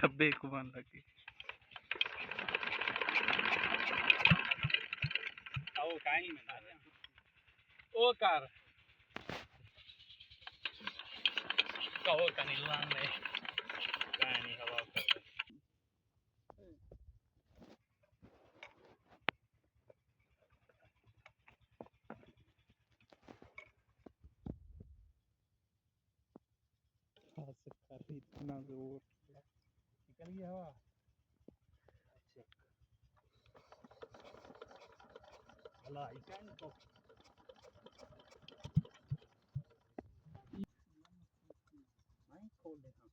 छब्बे को मान लगी वो काई में ओ कार कहो कनिलान में कानी हवा कर इतना जोर निकल गया हवा अच्छा भला इकान को मैं खोल देता